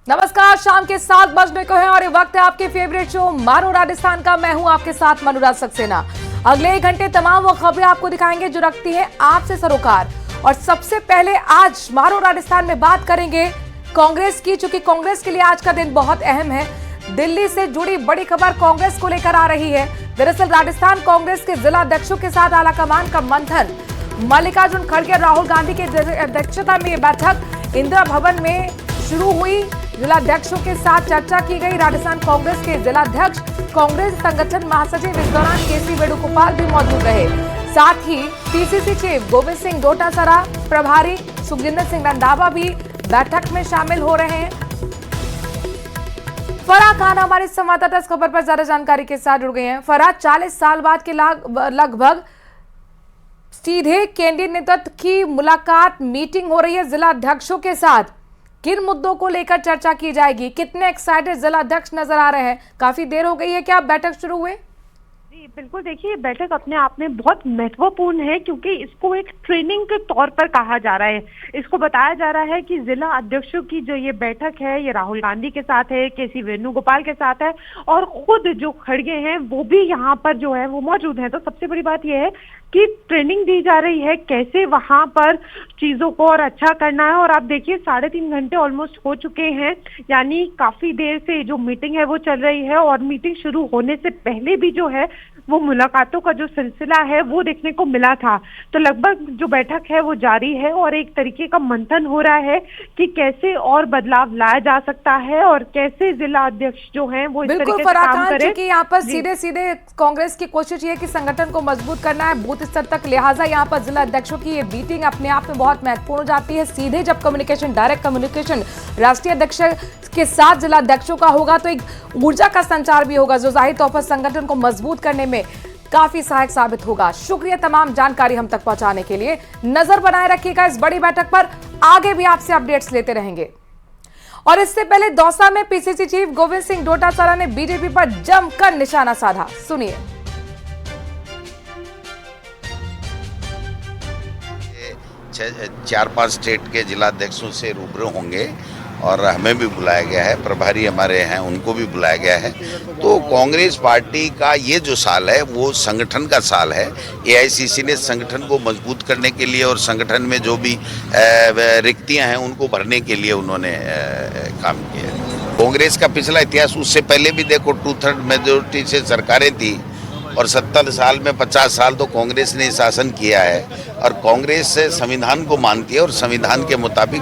नमस्कार, शाम के 7 बजने को है और ये वक्त है आपके फेवरेट शो मारो राजस्थान का। मैं हूं आपके साथ मनुराज सक्सेना। अगले 1 घंटे तमाम वो खबरें आपको दिखाएंगे जो रखती हैं आपसे सरोकार। और सबसे पहले आज मारो राजस्थान में बात करेंगे कांग्रेस की, चूंकि कांग्रेस के लिए आज का दिन बहुत अहम है। दिल्ली से जुड़ी बड़ी खबर कांग्रेस को लेकर आ रही है। दरअसल राजस्थान कांग्रेस के जिला अध्यक्षों के साथ आलाकमान का मंथन, मल्लिकार्जुन खड़गे और राहुल गांधी की अध्यक्षता में ये बैठक इंदिरा भवन में शुरू हुई। जिलाध्यक्षों के साथ चर्चा की गई। राजस्थान कांग्रेस के जिलाध्यक्ष, कांग्रेस संगठन महासचिव इस दौरान केसी वेणुगोपाल भी मौजूद रहे। साथ ही पीसीसी चीफ गोविंद सिंह डोटासरा, प्रभारी सुखजिंदर सिंह रंधावा भी बैठक में शामिल हो रहे हैं। फराह खान हमारे संवाददाता इस खबर पर ज्यादा जानकारी के साथ जुड़ गए हैं। फराह, 40 साल बाद के लगभग सीधे केंद्रीय नेतृत्व की मुलाकात, मीटिंग हो रही है जिला अध्यक्षों के साथ। किन मुद्दों को लेकर चर्चा की जाएगी? कितने एक्साइटेड जिला अध्यक्ष नजर आ रहे हैं? काफी देर हो गई है क्या बैठक शुरू हुए? जी बिल्कुल, देखिए बैठक अपने आप में बहुत महत्वपूर्ण है क्योंकि इसको एक ट्रेनिंग के तौर पर कहा जा रहा है। इसको बताया जा रहा है कि जिला अध्यक्षों की जो ये बैठक है ये राहुल गांधी के साथ है, केसी वेणुगोपाल के साथ है और खुद जो खड़गे हैं वो भी यहाँ पर जो है वो मौजूद है। तो सबसे बड़ी बात यह है कि ट्रेनिंग दी जा रही है कैसे वहां पर चीजों को और अच्छा करना है। और आप देखिए 3.5 घंटे ऑलमोस्ट हो चुके हैं, यानी काफी देर से जो मीटिंग है वो चल रही है। और मीटिंग शुरू होने से पहले भी जो है वो मुलाकातों का जो सिलसिला है वो देखने को मिला था। तो लगभग जो बैठक है वो जारी है और एक तरीके का मंथन हो रहा है कि कैसे और बदलाव लाया जा सकता है और कैसे जिला अध्यक्ष जो हैं वो इस तरीके से काम करें। क्योंकि यहाँ पर सीधे सीधे कांग्रेस की कोशिश ये है कि संगठन को मजबूत करना है बूथ स्तर तक, लिहाजा यहाँ पर जिला अध्यक्षों की ये मीटिंग अपने आप में बहुत महत्वपूर्ण हो जाती है। सीधे जब कम्युनिकेशन, डायरेक्ट कम्युनिकेशन राष्ट्रीय अध्यक्ष के साथ जिला अध्यक्षों का होगा तो एक ऊर्जा का संचार भी होगा जो जाहिर तौर पर संगठन को मजबूत करने में काफी सहायक साबित होगा। शुक्रिया तमाम जानकारी हम तक पहुंचाने के लिए। नजर बनाए रखिएगा इस बड़ी बैठक पर, आगे भी आपसे अपडेट्स लेते रहेंगे। और इससे पहले दौसा में पीसीसी चीफ गोविंद सिंह डोटासरा ने बीजेपी पर जमकर निशाना साधा। सुनिए। 4-5 स्टेट के जिलाध्यक्षों से रूबरू होंगे और हमें भी बुलाया गया है, प्रभारी हमारे हैं उनको भी बुलाया गया है। तो कांग्रेस पार्टी का ये जो साल है वो संगठन का साल है। एआईसीसी ने संगठन को मजबूत करने के लिए और संगठन में जो भी रिक्तियां हैं उनको भरने के लिए उन्होंने काम किया है। कांग्रेस का पिछला इतिहास, उससे पहले भी देखो 2/3 मेजोरिटी से सरकारें थी और 70 साल में 50 साल तो कांग्रेस ने शासन किया है। और कांग्रेस संविधान को मानती है और संविधान के मुताबिक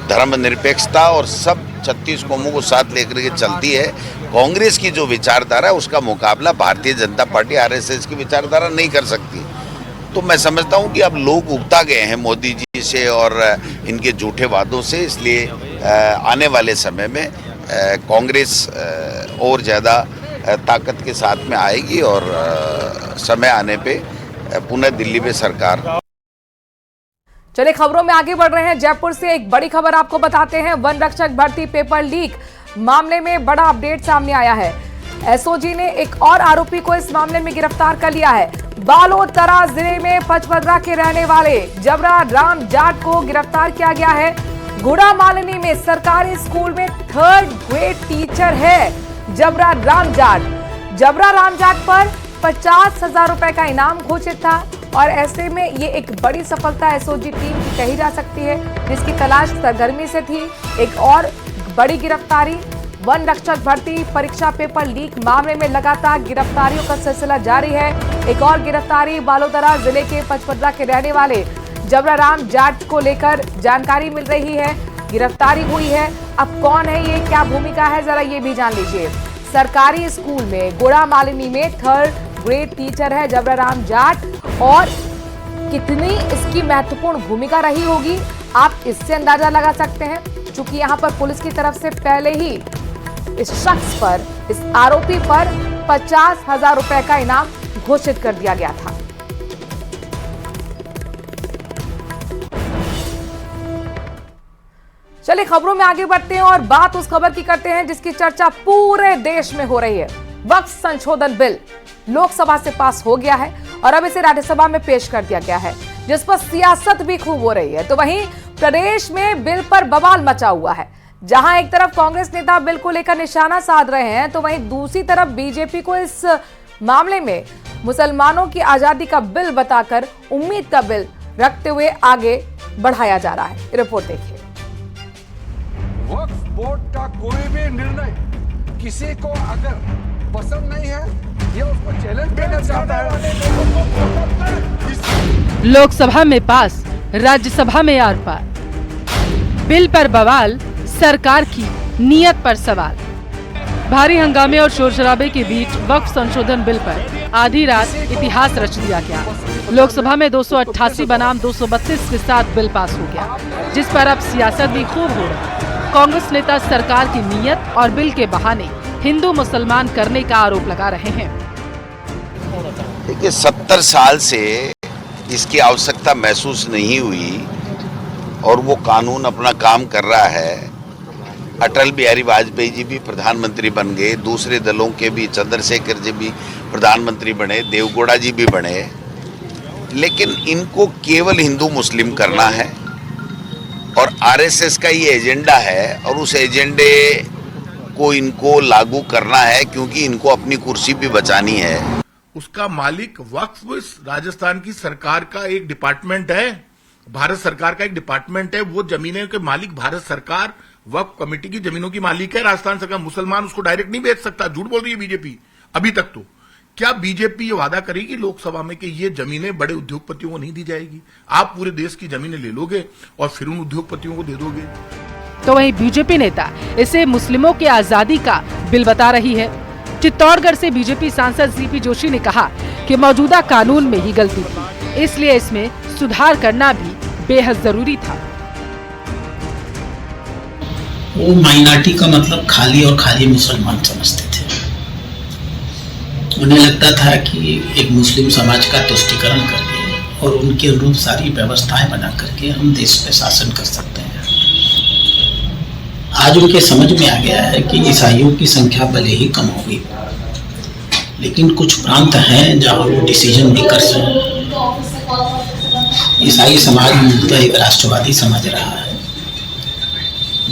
धर्मनिरपेक्षता और सब 36 कौमों को साथ लेकर के चलती है। कांग्रेस की जो विचारधारा है उसका मुकाबला भारतीय जनता पार्टी आरएसएस की विचारधारा नहीं कर सकती। तो मैं समझता हूं कि अब लोग उगता गए हैं मोदी जी से और इनके झूठे वादों से, इसलिए आने वाले समय में कांग्रेस और ज़्यादा ताकत के साथ में आएगी और समय आने पे पुनः दिल्ली में सरकार। चलिए खबरों में आगे बढ़ रहे हैं। जयपुर से एक बड़ी खबर आपको बताते हैं। वन रक्षक भर्ती पेपर लीक मामले में बड़ा अपडेट सामने आया है। एसओजी ने एक और आरोपी को इस मामले में गिरफ्तार कर लिया है। बालोतरा जिले में पचपदरा के रहने वाले जबरा राम जाट को गिरफ्तार किया गया है। गुड़ा मालिनी में सरकारी स्कूल में 3rd ग्रेड टीचर है जबरा राम जाट पर 50,000 रुपए का इनाम घोषित था। और ऐसे में ये एक बड़ी सफलता एसओजी टीम की कही जा सकती है जिसकी तलाश सरगर्मी से थी। एक और बड़ी गिरफ्तारी, वन रक्षक भर्ती परीक्षा पेपर लीक मामले में लगातार गिरफ्तारियों का सिलसिला जारी है। एक और गिरफ्तारी बालोतरा जिले के पचपदरा के रहने वाले जबरा राम जाट को लेकर जानकारी मिल रही है, गिरफ्तारी हुई है। अब कौन है ये, क्या भूमिका है, जरा ये भी जान लीजिए। सरकारी स्कूल में गुड़ा मालिनी में 3rd ग्रेड टीचर है जबरा राम जाट, और कितनी इसकी महत्वपूर्ण भूमिका रही होगी आप इससे अंदाजा लगा सकते हैं, क्योंकि यहां पर पुलिस की तरफ से पहले ही इस शख्स पर, इस आरोपी पर 50,000 रुपए का इनाम घोषित कर दिया गया था। चलिए खबरों में आगे बढ़ते हैं और बात उस खबर की करते हैं जिसकी चर्चा पूरे देश में हो रही है। वक्फ संशोधन बिल लोकसभा से पास हो गया है और अब इसे राज्यसभा में पेश कर दिया गया है, जिस पर सियासत भी खूब हो रही है। तो वहीं प्रदेश में बिल पर बवाल मचा हुआ है। जहां एक तरफ कांग्रेस नेता बिल को लेकर निशाना साध रहे हैं, तो वहीं दूसरी तरफ बीजेपी को इस मामले में मुसलमानों की आजादी का बिल बताकर उम्मीद का बिल रखते हुए आगे बढ़ाया जा रहा है। रिपोर्ट देखिए। वक्फ बोर्ड का कोई भी निर्णय किसी को अगर पसंद नहीं है या उसको चैलेंज करना चाहता है, लोकसभा में पास, राज्यसभा में आर पार, बिल पर बवाल, सरकार की नीयत पर सवाल। भारी हंगामे और शोर शराबे के बीच वक्फ संशोधन बिल पर आधी रात इतिहास रच दिया गया। लोकसभा में 288 बनाम 232 के साथ बिल पास हो गया, जिस पर अब सियासत भी खूब हो रही। कांग्रेस नेता सरकार की नीयत और बिल के बहाने हिंदू मुसलमान करने का आरोप लगा रहे हैं। देखिए, 70 साल से इसकी आवश्यकता महसूस नहीं हुई और वो कानून अपना काम कर रहा है। अटल बिहारी वाजपेयी जी भी प्रधानमंत्री बन गए, दूसरे दलों के भी, चंद्रशेखर जी भी प्रधानमंत्री बने, देवगौड़ा जी भी बने, लेकिन इनको केवल हिंदू मुस्लिम करना है और आरएसएस का ये एजेंडा है और उस एजेंडे को इनको लागू करना है, क्योंकि इनको अपनी कुर्सी भी बचानी है। उसका मालिक वक्फ राजस्थान की सरकार का एक डिपार्टमेंट है, भारत सरकार का एक डिपार्टमेंट है। वो जमीनें के मालिक भारत सरकार, वक्फ कमेटी की जमीनों की मालिक है राजस्थान सरकार। मुसलमान उसको डायरेक्ट नहीं बेच सकता, झूठ बोल रही है बीजेपी अभी तक। तो क्या बीजेपी ये वादा करेगी लोकसभा में कि ये जमीनें बड़े उद्योगपतियों को नहीं दी जाएगी? आप पूरे देश की जमीनें ले लोगे और फिर उन उद्योगपतियों को दे दोगे। तो वहीं बीजेपी नेता इसे मुस्लिमों की आजादी का बिल बता रही है। चित्तौड़गढ़ से बीजेपी सांसद सीपी जोशी ने कहा कि मौजूदा कानून में ही गलती थी, इसलिए इसमें सुधार करना भी बेहद जरूरी था। वो माइनॉरिटी का मतलब खाली और खाली मुसलमान समझते थे। उन्हें लगता था कि एक मुस्लिम समाज का तुष्टीकरण करके और उनके अनुरूप सारी व्यवस्थाएं बना करके हम देश पे शासन कर सकते हैं। आज उनके समझ में आ गया है कि ईसाइयों की संख्या भले ही कम होगी, लेकिन कुछ प्रांत हैं जहां वो डिसीजन मेकर्स हैं। ईसाई समाज मूलतः एक राष्ट्रवादी समाज रहा है,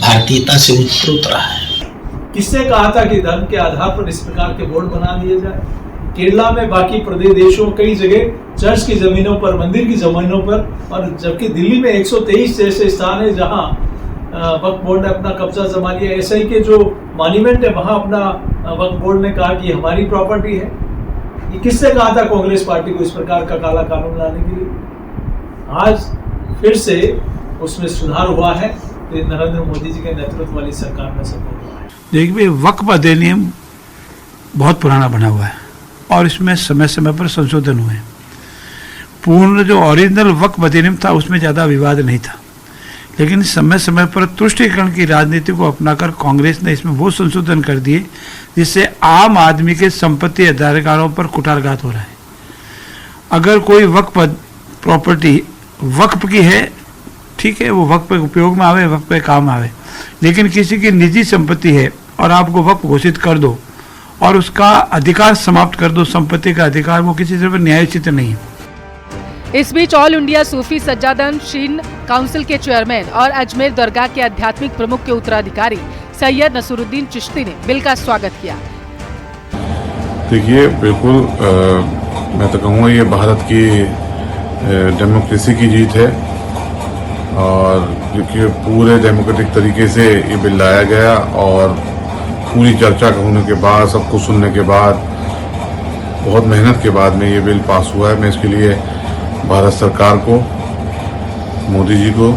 भारतीयता से उत्तरोत्तर रहा है। किसने कहा था कि धर्म के आधार पर इस प्रकार के बोर्ड बना दिए जाए? केरला में, बाकी प्रदेश देशों, कई जगह चर्च की जमीनों पर, मंदिर की जमीनों पर, और जबकि दिल्ली में 123 जैसे स्थान है जहां वक्फ बोर्ड ने अपना कब्जा जमा लिया। एसआई के जो मॉन्यूमेंट है वहां अपना वक्फ बोर्ड ने कहा कि हमारी प्रॉपर्टी है। ये किसने कहा था कांग्रेस पार्टी को इस प्रकार का काला कानून लाने के लिए? आज फिर से उसमें सुधार हुआ है, तो नरेंद्र मोदी जी के नेतृत्व वाली सरकार में सफल हुआ है। देखिए, वक्फ अधिनियम बहुत पुराना बना हुआ है और इसमें समय समय पर संशोधन हुए। पूर्ण जो ओरिजिनल वक्फ अधिनियम था उसमें ज़्यादा विवाद नहीं था, लेकिन समय समय पर तुष्टीकरण की राजनीति को अपनाकर कांग्रेस ने इसमें वो संशोधन कर दिए जिससे आम आदमी के संपत्ति अधिकारों पर कुठारघात हो रहा है। अगर कोई वक्फ प्रॉपर्टी वक्फ की है, ठीक है, वो वक्फ पे उपयोग में आवे, वक्फ पे काम आवे, लेकिन किसी की निजी संपत्ति है और आपको वक्फ घोषित कर दो और उसका अधिकार समाप्त कर दो, संपत्ति का अधिकार, वो किसी तरह न्यायोचित नहीं है। इस बीच ऑल इंडिया सूफी सज्जादन शीन काउंसिल के चेयरमैन और अजमेर दरगाह के आध्यात्मिक प्रमुख के उत्तराधिकारी सैयद नसरुद्दीन चिश्ती ने बिल का स्वागत किया। देखिए, बिल्कुल मैं तो कहूँगा ये भारत की डेमोक्रेसी की जीत है और देखिए पूरे डेमोक्रेटिक तरीके से ये बिल लाया गया और पूरी चर्चा होने के बाद, सबको सुनने के बाद, बहुत मेहनत के बाद में ये बिल पास हुआ है। मैं इसके लिए भारत सरकार को, मोदी जी को,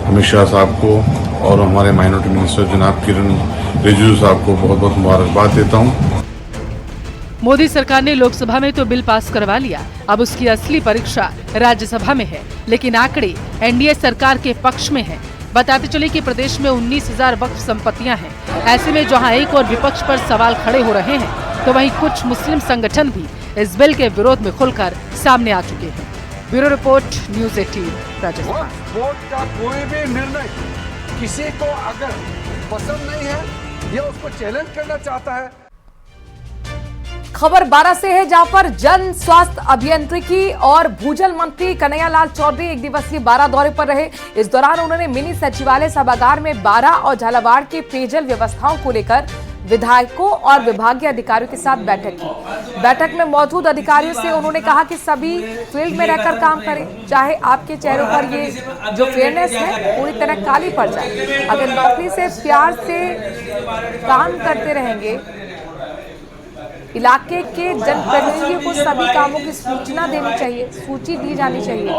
अमित शाह साहब को और हमारे माइनॉरिटी मिनिस्टर जनाब किरण रिजिजू साहब को बहुत बहुत मुबारकबाद देता हूँ। मोदी सरकार ने लोकसभा में तो बिल पास करवा लिया, अब उसकी असली परीक्षा राज्यसभा में है, लेकिन आंकड़े एनडीए सरकार के पक्ष में है। बताते चले कि प्रदेश में 19,000 वक्फ संपत्तियां हैं। ऐसे में जहां एक और विपक्ष पर सवाल खड़े हो रहे हैं, तो वहीं कुछ मुस्लिम संगठन भी इस बिल के विरोध में खुलकर सामने आ चुके हैं। Bureau report, news 18 Rajasthan. Board का कोई भी निर्णय किसी को अगर पसंद नहीं है या उसको चैलेंज करना चाहता है, खबर 12 से है, जहां पर जन स्वास्थ्य अभियांत्रिकी और भूजल मंत्री कन्हैयालाल चौधरी एक दिवसीय बारां दौरे पर रहे। इस दौरान उन्होंने मिनी सचिवालय सभागार में बारां और झालावाड़ की पेयजल व्यवस्थाओं को लेकर विधायकों और विभागीय अधिकारियों के साथ बैठक की। बैठक में मौजूद अधिकारियों से उन्होंने कहा कि सभी फील्ड में रहकर काम करें, चाहे आपके चेहरों पर ये जो फेयरनेस है पूरी तरह काली पड़ जाए। अगर नौकरी से प्यार से काम करते रहेंगे, इलाके के जनप्रतिनिधियों को सभी कामों की सूचना देनी चाहिए, सूची दी जानी चाहिए,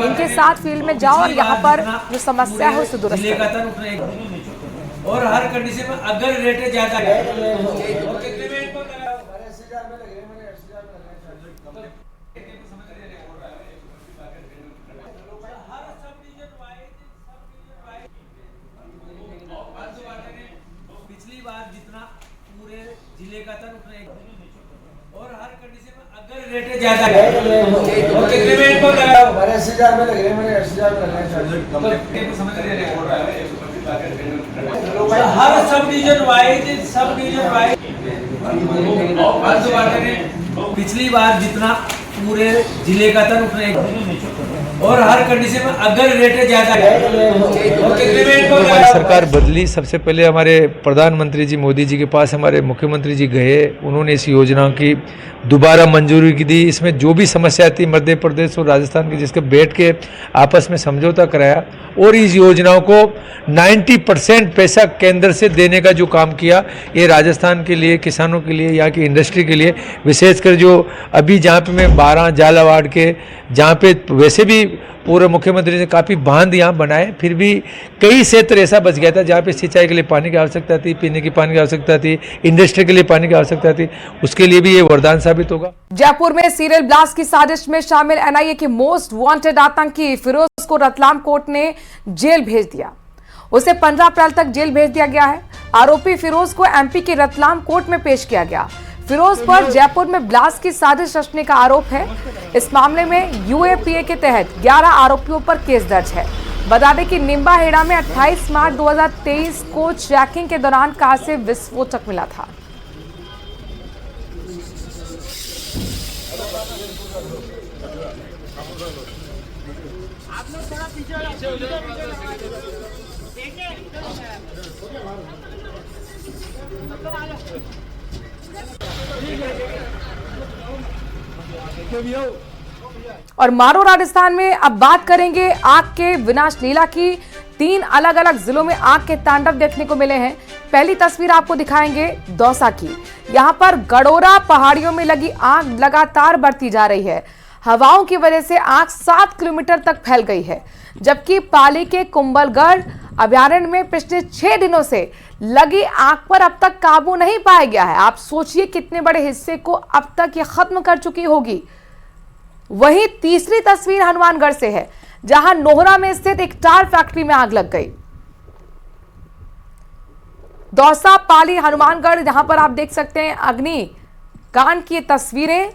इनके साथ फील्ड में जाओ और यहाँ पर जो समस्या है उसे दुरुस्त करें। और हर कंडीशन में अगर रेट ज्यादा है पिछली बार जितना पूरे जिले का था उतना और हर कंडीशन में अगर रेट ज्यादा है और कितने में को लगा 80,000 में लग रहे हैं, मैंने 80,000 में लगना है, समझ रहे हैं। हर सब डिवीजन वाइज पिछली बार जितना पूरे जिले का था उतना और हर कंडीशन में अगर रेट ज्यादा है और कितने में हमारी सरकार बदली। सबसे पहले हमारे प्रधानमंत्री जी मोदी जी के पास हमारे मुख्यमंत्री जी गए, उन्होंने इस योजना की दोबारा मंजूरी की दी। इसमें जो भी समस्या थी मध्य प्रदेश और राजस्थान की, जिसके बैठ के आपस में समझौता कराया और इस योजनाओं को 90% पैसा केंद्र से देने का जो काम किया, ये राजस्थान के लिए, किसानों के लिए, यहाँ की इंडस्ट्री के लिए, विशेषकर जो अभी जहाँ पे मैं बारां झालावाड़ के जहाँ पे वैसे भी पूर्व मुख्यमंत्री ने काफ़ी बांध यहाँ बनाए, फिर भी कई क्षेत्र ऐसा बच गया था जहाँ पे सिंचाई के लिए पानी की आवश्यकता थी, पीने की पानी की आवश्यकता थी, इंडस्ट्री के लिए पानी की आवश्यकता थी, उसके लिए भी ये वरदान साबित होगा। जयपुर में सीरियल ब्लास्ट की साजिश में शामिल एनआईए के मोस्ट वांटेड आतंकी फिरोज को रतलाम कोर्ट ने जेल भेज दिया। उसे 15 अप्रैल तक जेल भेज दिया गया है। आरोपी फिरोज को एमपी के रतलाम कोर्ट में पेश किया गया। फिरोज पर जयपुर में ब्लास्ट की साजिश रचने का आरोप है। इस मामले में यूएपीए के तहत 11 आरोपियों पर केस दर्ज है। बता दें कि निम्बाहेड़ा में 28 मार्च 2023 को चेकिंग के दौरान कार से विस्फोटक मिला था। और मारो राजस्थान में अब बात करेंगे आग के विनाश लीला की। 3 अलग अलग जिलों में आग के तांडव देखने को मिले हैं। पहली तस्वीर आपको दिखाएंगे दौसा की। यहां पर गडोरा पहाड़ियों में लगी आग लगातार बढ़ती जा रही है। हवाओं की वजह से आग 7 किलोमीटर तक फैल गई है, जबकि पाली के कुंभलगढ़ अभयारण्य में पिछले 6 दिनों से लगी आग पर अब तक काबू नहीं पाया गया है। आप सोचिए कितने बड़े हिस्से को अब तक ये खत्म कर चुकी होगी। वहीं तीसरी तस्वीर हनुमानगढ़ से है, जहां नोहरा में स्थित एक टायर फैक्ट्री में आग लग गई। दौसा, पाली, हनुमानगढ़, जहां पर आप देख सकते हैं अग्निकांड की तस्वीरें।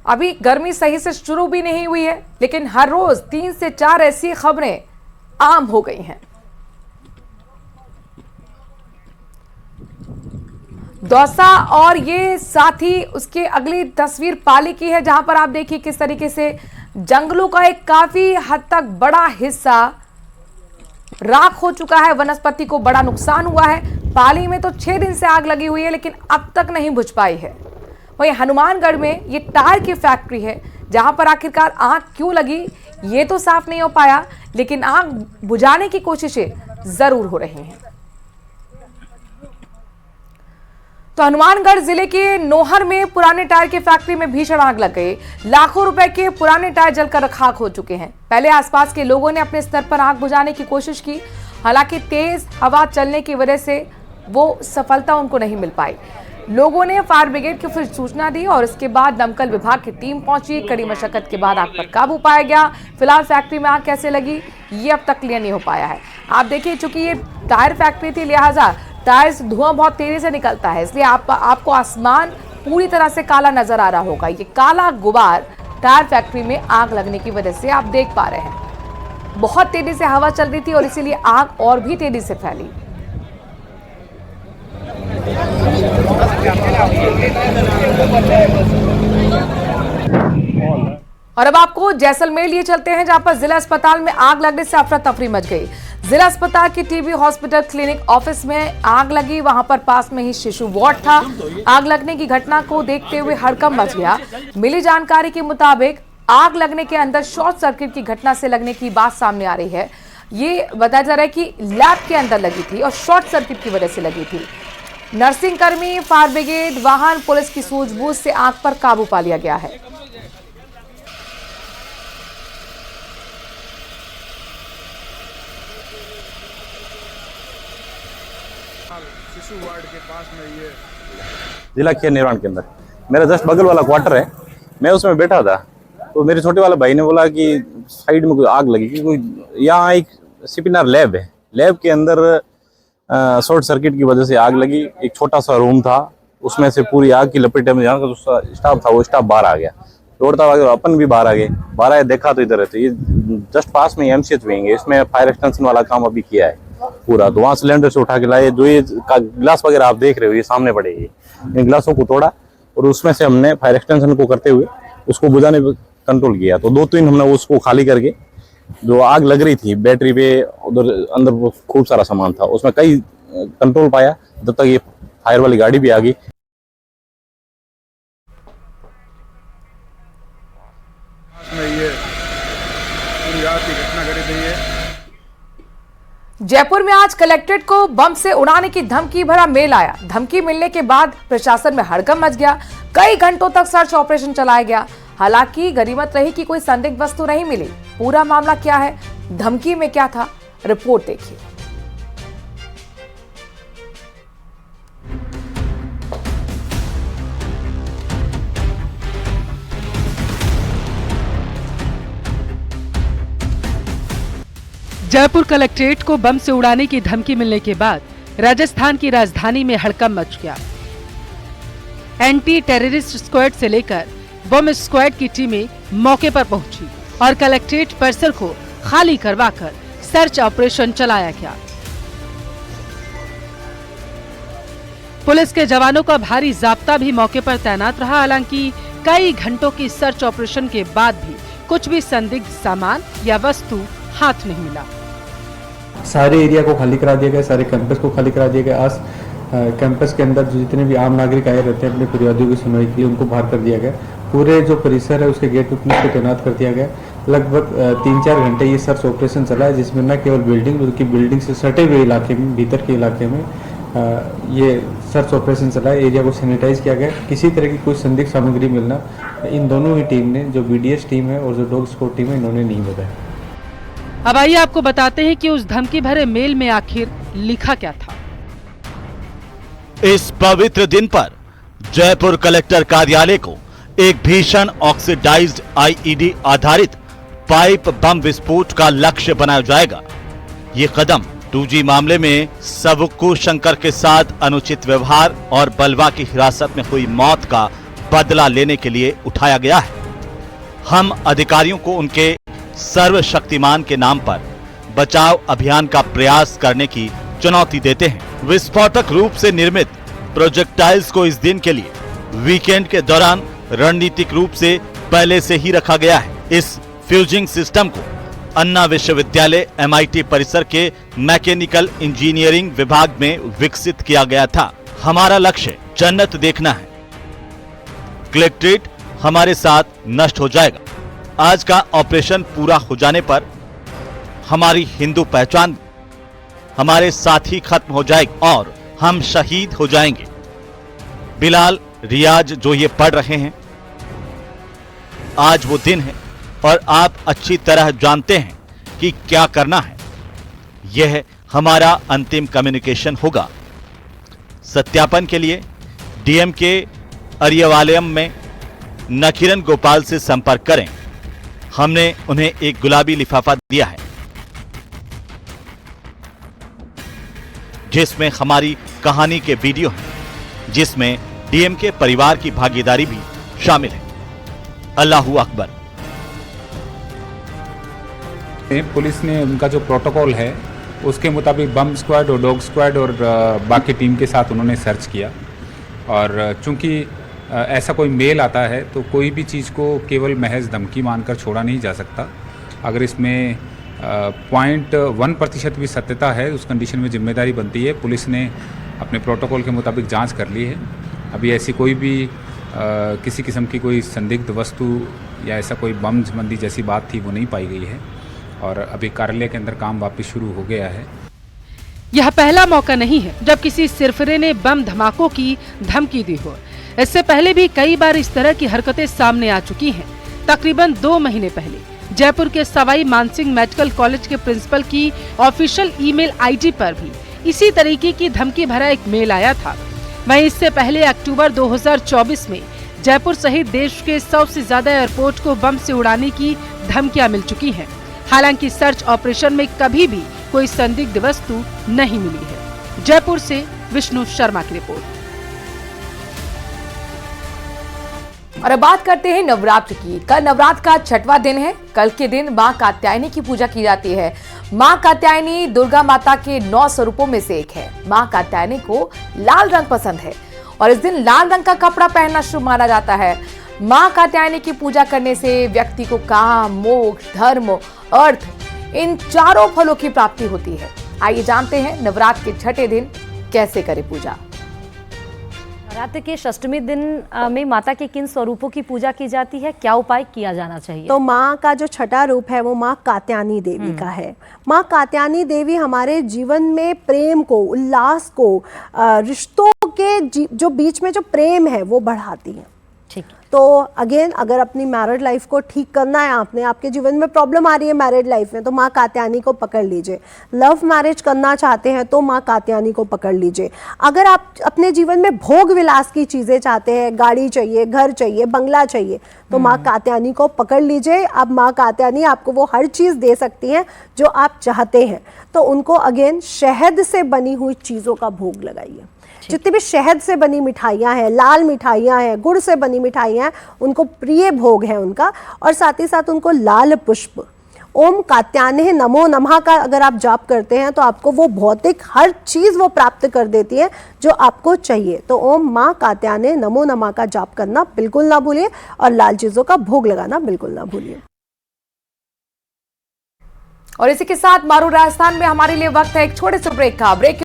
अभी गर्मी सही से शुरू भी नहीं हुई है, लेकिन हर रोज 3 से 4 ऐसी खबरें आम हो गई हैं। दौसा और ये साथ ही उसके अगली तस्वीर पाली की है, जहां पर आप देखिए किस तरीके से जंगलों का एक काफी हद तक बड़ा हिस्सा राख हो चुका है। वनस्पति को बड़ा नुकसान हुआ है। पाली में तो 6 दिन से आग लगी हुई है, लेकिन अब तक नहीं बुझ पाई है। वहीं हनुमानगढ़ में ये टायर की फैक्ट्री है, जहां पर आखिरकार आग क्यों लगी ये तो साफ नहीं हो पाया, लेकिन आग बुझाने की कोशिशें जरूर हो रही हैं। तो हनुमानगढ़ जिले के नोहर में पुराने टायर की फैक्ट्री में भीषण आग लग गई। लाखों रुपए के पुराने टायर जलकर राख हो चुके हैं। पहले आसपास के लोगों ने अपने स्तर पर आग बुझाने की कोशिश की, हालांकि तेज हवा चलने की वजह से वो सफलता उनको नहीं मिल पाई। लोगों ने फायर ब्रिगेड को फिर सूचना दी और इसके बाद दमकल विभाग की टीम पहुंची। कड़ी मशक्कत के बाद आग पर काबू पाया गया। फिलहाल फैक्ट्री में आग कैसे लगी ये अब तक क्लियर नहीं हो पाया है। आप देखिए, चूंकि ये टायर फैक्ट्री थी, लिहाजा टायर से धुआं बहुत तेजी से निकलता है, इसलिए आपको आसमान पूरी तरह से काला नजर आ रहा होगा। ये काला गुबार टायर फैक्ट्री में आग लगने की वजह से आप देख पा रहे हैं। बहुत तेजी से हवा चल रही थी और इसीलिए आग और भी तेजी से फैली। और अब आपको जैसलमेर लिए चलते हैं, जहां पर जिला अस्पताल में आग लगने से अफरा तफरी मच गई। जिला अस्पताल की टीबी हॉस्पिटल क्लिनिक ऑफिस में आग लगी। वहां पर पास में ही शिशु वार्ड था। आग लगने की घटना को देखते हुए हड़कंप मच गया। मिली जानकारी के मुताबिक आग लगने के अंदर शॉर्ट सर्किट की घटना से लगने की बात सामने आ रही है। ये बताया जा रहा है कि लैब के अंदर लगी थी और शॉर्ट सर्किट की वजह से लगी थी। नर्सिंग कर्मी, फायर ब्रिगेड वाहन, पुलिस की सूझबूझ से आग पर काबू पा लिया गया है। जिला खेल निर्माण केंद्र मेरा जस्ट बगल वाला क्वार्टर है। मैं उसमें बैठा था तो मेरे छोटे वाले भाई ने बोला कि साइड में कोई आग लगी, क्योंकि यहाँ एक सीपीआर लैब है। लैब के अंदर शॉर्ट सर्किट की वजह से आग लगी। एक छोटा सा रूम था, उसमें से पूरी आग की लपेटे में जहाँ का स्टाफ था वो स्टाफ बाहर आ गया, दौड़ता हुआ। अपन भी बाहर आ गए। बाहर आए, देखा तो इधर है। तो ये जस्ट पास में एमसीएच विंग है, इसमें फायर एक्सटेंशन वाला काम अभी किया है पूरा। तो वहाँ सिलेंडर से उठा के लाए। जो ये गिलास वगैरह आप देख रहे हो, ये सामने पड़े, इन गिलासों को तोड़ा और उसमें से हमने फायर एक्सटेंशन को करते हुए उसको बुझाने पर कंट्रोल किया। तो 2-3 हमने उसको खाली करके, जो आग लग रही थी बैटरी पे, उधर अंदर खूब सारा सामान था, उसमें कई कंट्रोल पाया। जब तक ये फायर वाली गाड़ी भी आ गई। जयपुर में आज कलेक्ट्रेट को बम से उड़ाने की धमकी भरा मेल आया। धमकी मिलने के बाद प्रशासन में हड़कंप मच गया। कई घंटों तक सर्च ऑपरेशन चलाया गया। हालांकि गनीमत रही कि कोई संदिग्ध वस्तु नहीं मिली। पूरा मामला क्या है, धमकी में क्या था, रिपोर्ट देखिए। जयपुर कलेक्ट्रेट को बम से उड़ाने की धमकी मिलने के बाद राजस्थान की राजधानी में हड़कंप मच गया। एंटी टेररिस्ट स्क्वाड से लेकर बम स्क्वाड की टीमें मौके पर पहुंची और कलेक्ट्रेट परिसर को खाली करवाकर सर्च ऑपरेशन चलाया गया। पुलिस के जवानों का भारी जाब्ता भी मौके पर तैनात रहा। हालांकि कई घंटों की सर्च ऑपरेशन के बाद भी कुछ भी संदिग्ध सामान या वस्तु हाथ नहीं मिला। सारे एरिया को खाली करा दिया गया, सारे कैंपस को खाली करा दिया गया। आज कैंपस के अंदर जितने भी आम नागरिक आए रहते हैं अपने फरियादियों की सुनवाई के लिए, उनको बाहर कर दिया गया। पूरे जो परिसर है उसके गेट पर पुलिस को तैनात कर दिया गया। लगभग 3-4 घंटे ये सर्च ऑपरेशन चला है, जिसमें न केवल बिल्डिंग बल्कि बिल्डिंग से सटे हुए इलाके में, भीतर के इलाके में ये सर्च ऑपरेशन चला है। एरिया को सैनिटाइज किया गया। किसी तरह की कोई संदिग्ध सामग्री मिलना इन दोनों ही टीम ने, जो बीडीएस टीम है और जो डॉग स्क्वाड टीम है, इन्होंने नहीं बताया। अब आइए आपको बताते हैं कि उस धमकी भरे मेल में आखिर लिखा क्या था। इस पवित्र दिन पर जयपुर कलेक्टर कार्यालय को एक भीषण ऑक्सीडाइज्ड आईईडी आधारित पाइप बम विस्फोट का लक्ष्य बनाया जाएगा। ये कदम 2G मामले में सबकू शंकर के साथ अनुचित व्यवहार और बलवा की हिरासत में हुई मौत का बदला लेने के लिए उठाया गया है। हम अधिकारियों को उनके सर्वशक्तिमान के नाम पर बचाव अभियान का प्रयास करने की चुनौती देते हैं। विस्फोटक रूप से निर्मित प्रोजेक्टाइल्स को इस दिन के लिए वीकेंड के दौरान रणनीतिक रूप से पहले से ही रखा गया है। इस फ्यूजिंग सिस्टम को अन्ना विश्वविद्यालय MIT परिसर के मैकेनिकल इंजीनियरिंग विभाग में विकसित किया गया था। हमारा लक्ष्य जन्नत देखना है। कलेक्ट्रेट हमारे साथ नष्ट हो जाएगा। आज का ऑपरेशन पूरा हो जाने पर हमारी हिंदू पहचान, हमारे साथी खत्म हो जाएगी और हम शहीद हो जाएंगे। बिलाल, रियाज जो ये पढ़ रहे हैं, आज वो दिन है और आप अच्छी तरह जानते हैं कि क्या करना है। यह हमारा अंतिम कम्युनिकेशन होगा। सत्यापन के लिए डीएम के अरियवालयम में नखिरन गोपाल से संपर्क करें। हमने उन्हें एक गुलाबी लिफाफा दिया है जिसमें हमारी कहानी के वीडियो हैं, जिसमें डीएम के परिवार की भागीदारी भी शामिल है। अल्लाहू अकबर। पुलिस ने उनका जो प्रोटोकॉल है उसके मुताबिक बम स्क्वाड और डॉग स्क्वाड और बाकी टीम के साथ उन्होंने सर्च किया। और चूंकि ऐसा कोई मेल आता है तो कोई भी चीज़ को केवल महज धमकी मानकर छोड़ा नहीं जा सकता। अगर इसमें 0.1% भी सत्यता है उस कंडीशन में जिम्मेदारी बनती है। पुलिस ने अपने प्रोटोकॉल के मुताबिक जांच कर ली है। अभी ऐसी कोई भी किसी किस्म की कोई संदिग्ध वस्तु या ऐसा कोई बम संबंधी जैसी बात थी वो नहीं पाई गई है और अभी कार्यालय के अंदर काम वापस शुरू हो गया है। यह पहला मौका नहीं है जब किसी सिरफिरे ने बम धमाकों की धमकी दी हो। इससे पहले भी कई बार इस तरह की हरकतें सामने आ चुकी हैं। तकरीबन 2 महीने पहले जयपुर के सवाई मानसिंह मेडिकल कॉलेज के प्रिंसिपल की ऑफिशियल ईमेल आईडी पर भी इसी तरीके की धमकी भरा एक मेल आया था। वहीं इससे पहले अक्टूबर 2024 में जयपुर सहित देश के 100 से ज्यादा एयरपोर्ट को बम से उड़ाने की धमकियां मिल चुकी हैं। हालांकि सर्च ऑपरेशन में कभी भी कोई संदिग्ध वस्तु नहीं मिली है। जयपुर से विष्णु शर्मा की रिपोर्ट। और अब बात करते हैं नवरात्र की। कल नवरात्र का 6वां दिन है। कल के दिन मां कात्यायनी की पूजा की जाती है। मां कात्यायनी दुर्गा माता के 9 स्वरूपों में से एक है। मां कात्यायनी को लाल रंग पसंद है और इस दिन लाल रंग का कपड़ा पहनना शुभ माना जाता है। मां कात्यायनी की पूजा करने से व्यक्ति को काम, मोक्ष, धर्म, अर्थ इन चारों फलों की प्राप्ति होती है। आइए जानते हैं नवरात्र के 6ठे दिन कैसे करें पूजा। नवरात्र के 6वें दिन में माता के किन स्वरूपों की पूजा की जाती है, क्या उपाय किया जाना चाहिए? तो माँ का जो 6ठा रूप है वो माँ कात्यायनी देवी का है। माँ कात्यायनी देवी हमारे जीवन में प्रेम को, उल्लास को, रिश्तों के जो बीच में जो प्रेम है वो बढ़ाती है। ठीक। तो अगेन अगर अपनी मैरिड लाइफ को ठीक करना है, आपके जीवन में प्रॉब्लम आ रही है मैरिड लाइफ में, तो माँ कात्यायनी को पकड़ लीजिए। लव मैरिज करना चाहते हैं तो माँ कात्यायनी को पकड़ लीजिए। अगर आप अपने जीवन में भोग विलास की चीज़ें चाहते हैं, गाड़ी चाहिए, घर चाहिए, बंगला चाहिए, तो माँ कात्यायनी को पकड़ लीजिए। अब माँ कात्यायनी आपको वो हर चीज़ दे सकती हैं जो आप चाहते हैं। तो उनको अगेन शहद से बनी हुई चीज़ों का भोग लगाइए। जितनी भी शहद से बनी मिठाइयाँ हैं, लाल मिठाइयाँ हैं, गुड़ से बनी मिठाइयाँ हैं, उनको प्रिय भोग है उनका। और साथ ही साथ उनको लाल पुष्प, ओम कात्यायने नमो नमः का अगर आप जाप करते हैं तो आपको वो भौतिक हर चीज़ वो प्राप्त कर देती है जो आपको चाहिए। तो ओम माँ कात्यायने नमो नमः का जाप करना बिल्कुल ना भूलिए और लाल चीज़ों का भोग लगाना बिल्कुल ना भूलिए। और इसी के साथ मारू राजस्थान में हमारे लिए वक्त है एक छोटे से ब्रेक का। ब्रेक